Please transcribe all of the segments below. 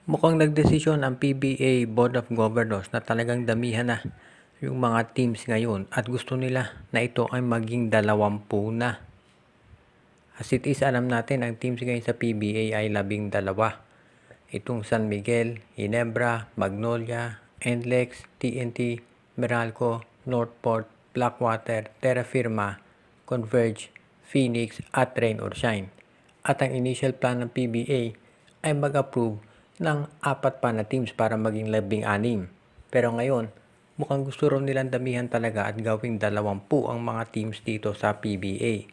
Mukhang nagdesisyon ang PBA Board of Governors na talagang damihan na yung mga teams ngayon at gusto nila na ito ay maging 20 na. As it is, alam natin ang teams ngayon sa PBA ay 12. Itong San Miguel, Ginebra, Magnolia, NLEX, TNT, Meralco, Northport, Blackwater, Terra Firma, Converge, Phoenix at Rain or Shine. At ang initial plan ng PBA ay mag-approve ng 4 pa na teams para maging 16. Pero ngayon, mukhang gusto rin nilang damihan talaga at gawing 20 ang mga teams dito sa PBA.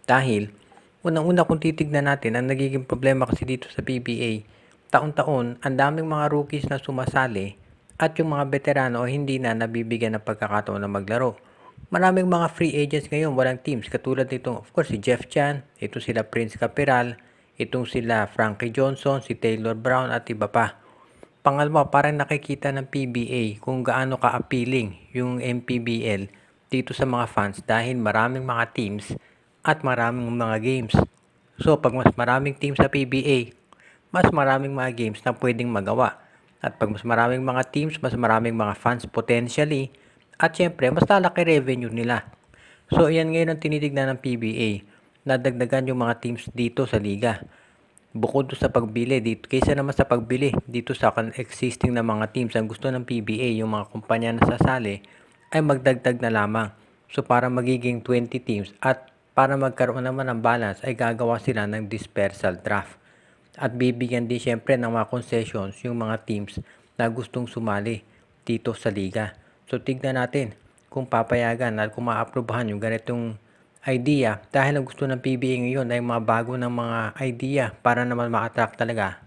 Dahil, unang-una kung titignan natin, ang nagiging problema kasi dito sa PBA, taon-taon, ang daming mga rookies na sumasali at yung mga veterano hindi na nabibigyan ng pagkakataon na maglaro. Maraming mga free agents ngayon, walang teams. Katulad nitong, of course, si Jeff Chan, ito sila Prince Capiral, itong sila Frankie Johnson, si Taylor Brown at iba pa. Pangalawa, parang nakikita ng PBA kung gaano ka-appealing yung MPBL dito sa mga fans dahil maraming mga teams at maraming mga games. So, pag mas maraming teams sa PBA, mas maraming mga games na pwedeng magawa. At pag mas maraming mga teams, mas maraming mga fans potentially. At syempre, mas lalaki revenue nila. So, yan ngayon ang tinitignan ng PBA. Nadagdagan yung mga teams dito sa liga. Bukod sa pagbili, dito, kaysa naman sa pagbili dito sa existing na mga teams, ang gusto ng PBA, yung mga kumpanya na sasali, ay magdagdag na lamang. So, para magiging 20 teams at para magkaroon naman ng balance, ay gagawa sila ng dispersal draft. At bibigyan din syempre ng mga concessions yung mga teams na gustong sumali dito sa liga. So tignan natin kung papayagan at kung maaprubahan yung ganitong idea dahil ang gusto ng PBA ngayon ay mga bago ng mga idea para naman ma-attract talaga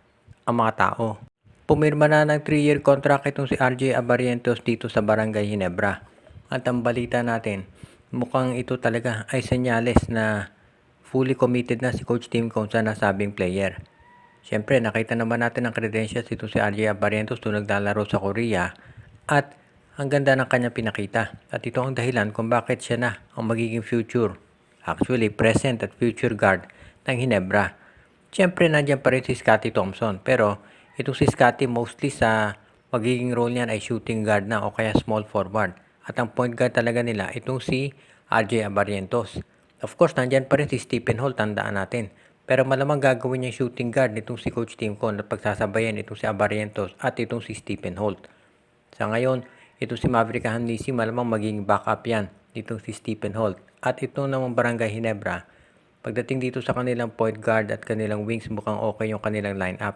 ang mga tao. Pumirma na ng 3-year contract itong si RJ Abarientos dito sa Barangay Ginebra. At ang balita natin, mukhang ito talaga ay senyales na fully committed na si Coach Tim Cone sa nasabing player. Siyempre, nakita naman natin ang credentials dito si RJ Abarientos doon naglalaro sa Korea at ang ganda ng kanyang pinakita. At ito ang dahilan kung bakit siya na ang magiging future, actually present at future guard ng Ginebra. Siyempre, nandiyan pa rin si Scottie Thompson pero itong si Scottie mostly sa magiging role niyan ay shooting guard na o kaya small forward. At ang point guard talaga nila itong si RJ Abarientos. Of course, nandiyan pa rin si Stephen Holt, tandaan natin. Pero malamang gagawin niya shooting guard nitong si Coach Tim Cone at pagsasabayan itong si Abarientos at itong si Stephen Holt. Sa ngayon, itong si Maverick Hamnisi malamang maging backup yan nitong si Stephen Holt. At itong namang Barangay Ginebra, pagdating dito sa kanilang point guard at kanilang wings mukhang okay yung kanilang lineup.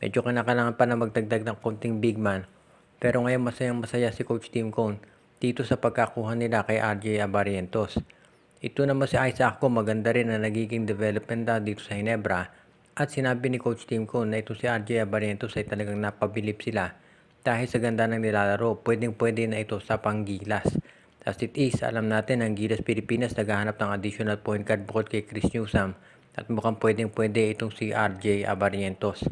Medyo kinakailangan pa na magdagdag ng konting big man. Pero ngayon masayang masaya si Coach Tim Cone dito sa pagkakuha nila kay RJ Abarientos. Ito naman si Isaac ko, maganda rin na nagiging development dito sa Ginebra. At sinabi ni Coach Tim Cone na ito si RJ Abarientos ay talagang napabilib sila. Dahil sa ganda ng nilalaro, pwedeng-pwede na ito sa panggilas. As it is, alam natin ang Gilas Pilipinas naghahanap ng additional point guard bukod kay Chris Newsome. At mukhang pwedeng-pwede itong si RJ Abarientos.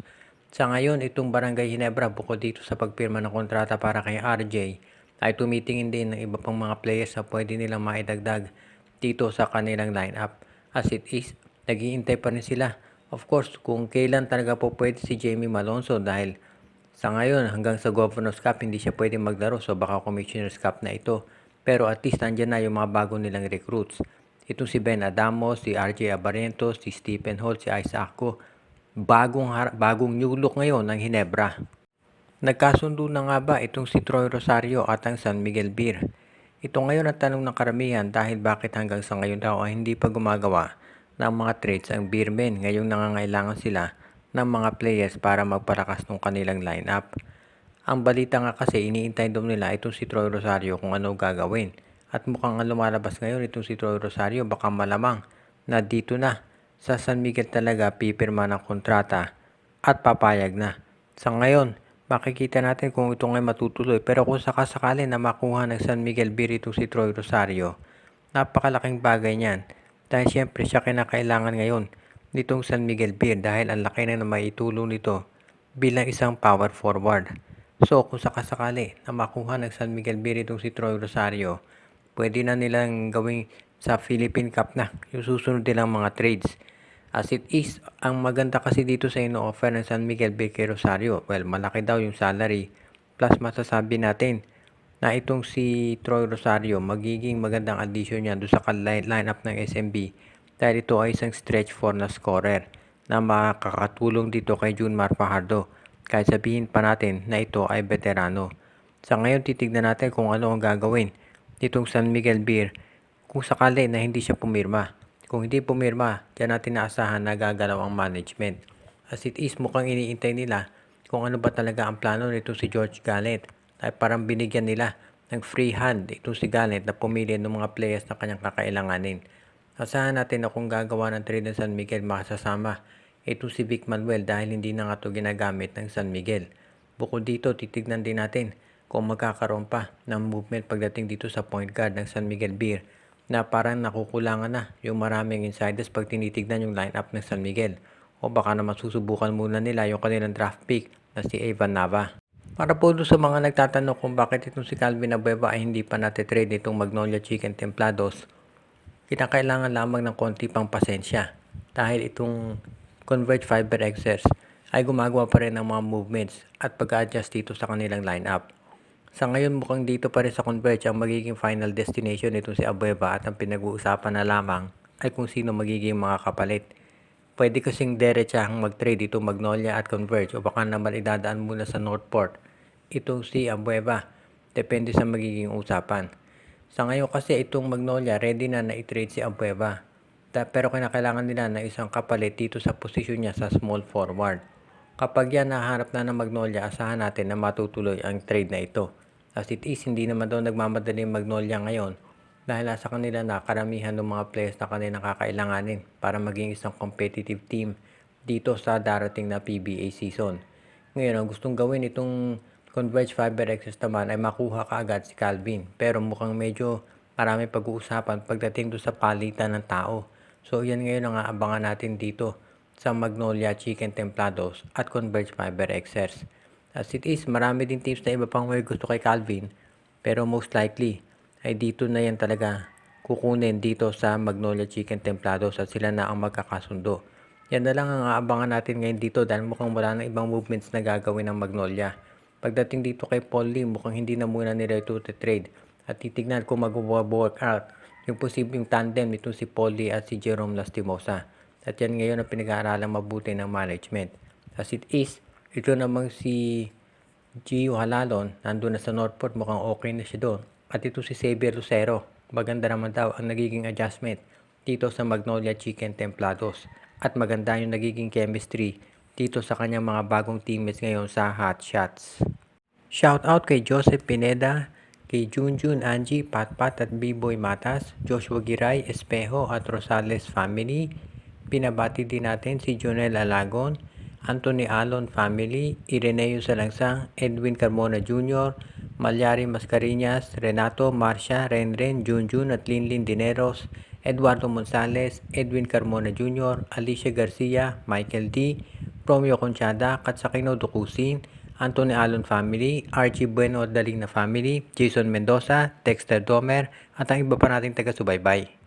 Sa ngayon, itong Barangay Ginebra bukod dito sa pagpirma ng kontrata para kay RJ, ay tumitingin din ng iba pang mga players na pwede nilang maidagdag dito sa kanilang lineup. As it is, nag-iintay pa rin sila. Of course, kung kailan talaga po pwede si Jamie Malonzo dahil sa ngayon hanggang sa Governor's Cup hindi siya pwede maglaro so baka Commissioner's Cup na ito. Pero at least nandyan na yung mga bago nilang recruits. Itong si Ben Adamos, si RJ Abarientos, si Stephen Holt, si Isaac Ko. Bagong new look ngayon ng Ginebra. Nagkasundo na nga ba itong si Troy Rosario at ang San Miguel Beer? Ito ngayon ang tanong ng karamihan dahil bakit hanggang sa ngayon daw ay hindi pa gumagawa ng mga trades ang Beermen ngayong nangangailangan sila ng mga players para magpalakas ng kanilang lineup. Ang balita nga kasi iniintay daw nila itong si Troy Rosario kung ano gagawin. At mukhang ang lumalabas ngayon itong si Troy Rosario baka malamang na dito na sa San Miguel talaga pipirma ng kontrata at papayag na. Sa ngayon, makikita natin kung ito ngay matutuloy. Pero kung sakasakali na makuha ng San Miguel Beer itong si Troy Rosario, napakalaking bagay niyan. Dahil syempre siya kinakailangan ngayon nitong San Miguel Beer dahil ang laki na maitulong nito bilang isang power forward. So kung sakasakali na makuha ng San Miguel Beer itong si Troy Rosario, pwede na nilang gawing sa Philippine Cup na yung susunod nilang mga trades. As it is, ang maganda kasi dito sa ino-offer ng San Miguel Bay kay Rosario, well, malaki daw yung salary. Plus masasabi natin na itong si Troy Rosario magiging magandang addition niya doon sa lineup ng SMB dahil ito ay isang stretch 4 na scorer na makakatulong dito kay Junmar Fajardo kahit sabihin pa natin na ito ay veterano. Sa ngayon titignan natin kung ano ang gagawin nitong San Miguel Beer kung sakali na hindi siya pumirma. Kung hindi pumirma, diyan natin naasahan na gagalaw ang management. As it is, mukhang iniintay nila kung ano ba talaga ang plano nito si George Gallet. Ay parang binigyan nila ng free hand itong si Gallet na pumili ng mga players na kanyang kakailanganin. Asahan natin na kung gagawa ng trade ng San Miguel, makasasama itong si Vic Manuel dahil hindi na nga ito ginagamit ng San Miguel. Bukod dito, titignan din natin kung magkakaroon pa ng movement pagdating dito sa point guard ng San Miguel Beer na parang nakukulangan na yung maraming insiders pag tinitignan yung lineup ng San Miguel. O baka naman susubukan muna nila yung kanilang draft pick na si Evan Nava. Para po doon sa mga nagtatanong kung bakit itong si Calvin Abueva ay hindi pa natitrade itong Magnolia Chicken Templados, kinakailangan lamang ng konti pang pasensya dahil itong Converge Fiber Xers ay gumagawa pa rin ng mga movements at pag-adjust dito sa kanilang lineup. Sa ngayon mukhang dito pa rin sa Converge ang magiging final destination nito si Abueva at ang pinag-uusapan na lamang ay kung sino magiging mga kapalit. Pwede kasing diretsahang mag-trade itong Magnolia at Converge o baka naman idadaan muna sa Northport itong si Abueva. Depende sa magiging usapan. Sa ngayon kasi itong Magnolia ready na i-trade si Abueva. Pero kinakailangan nila ng isang kapalit dito sa posisyon niya sa small forward. Kapag yan nahanap na ng Magnolia, asahan natin na matutuloy ang trade na ito. As it is, hindi naman daw nagmamadali Magnolia ngayon dahil nasa kanila na karamihan ng mga players na kanilang kakailanganin para maging isang competitive team dito sa darating na PBA season. Ngayon, ang gustong gawin itong Converge Fiber Access naman ay makuha kaagad si Calvin. Pero mukhang medyo marami pag-uusapan pagdating doon sa palitan ng tao. So yan ngayon ang aabangan natin dito sa Magnolia Chicken Templados at Converge Fiber Xers. As it is, marami din teams na iba pang may gusto kay Calvin, pero most likely ay dito na yan talaga kukunin dito sa Magnolia Chicken Templados at sila na ang magkakasundo. Yan na lang ang aabangan natin ngayon dito dahil mukhang wala na ibang movements na gagawin ng Magnolia. Pagdating dito kay Paul Lee, mukhang hindi na muna nila ito trade at titignan kung mag-work out yung posibleng tandem nito si Paul Lee at si Jerome Lastimosa. At yan ngayon ang pinag-aaralang mabuti ng management. As it is, ito namang si Gio Halalon, nandun na sa Northport, mukhang okay na siya doon. At ito si Xavier Lucero, maganda naman daw ang nagiging adjustment dito sa Magnolia Chicken Templados. At maganda yung nagiging chemistry dito sa kanyang mga bagong teammates ngayon sa Hot Shots. Shout out kay Joseph Pineda, kay Junjun, Angie, Patpat at B-Boy Matas, Joshua Giray, Espejo at Rosales family. Pinabati din natin si Jonel Alagon, Anthony Alon family, Ireneo Salangsang, Edwin Carmona Jr., Malyari Mascariñas, Renato, Marcia, Renren, Junjun at Linlin Dineros, Eduardo Monsales, Edwin Carmona Jr., Alicia Garcia, Michael D., Romeo Conchada, Katsakino Dukusin, Anthony Alon family, Archie Bueno Daling na family, Jason Mendoza, Dexter Domer at ang iba pa nating taga-subaybay.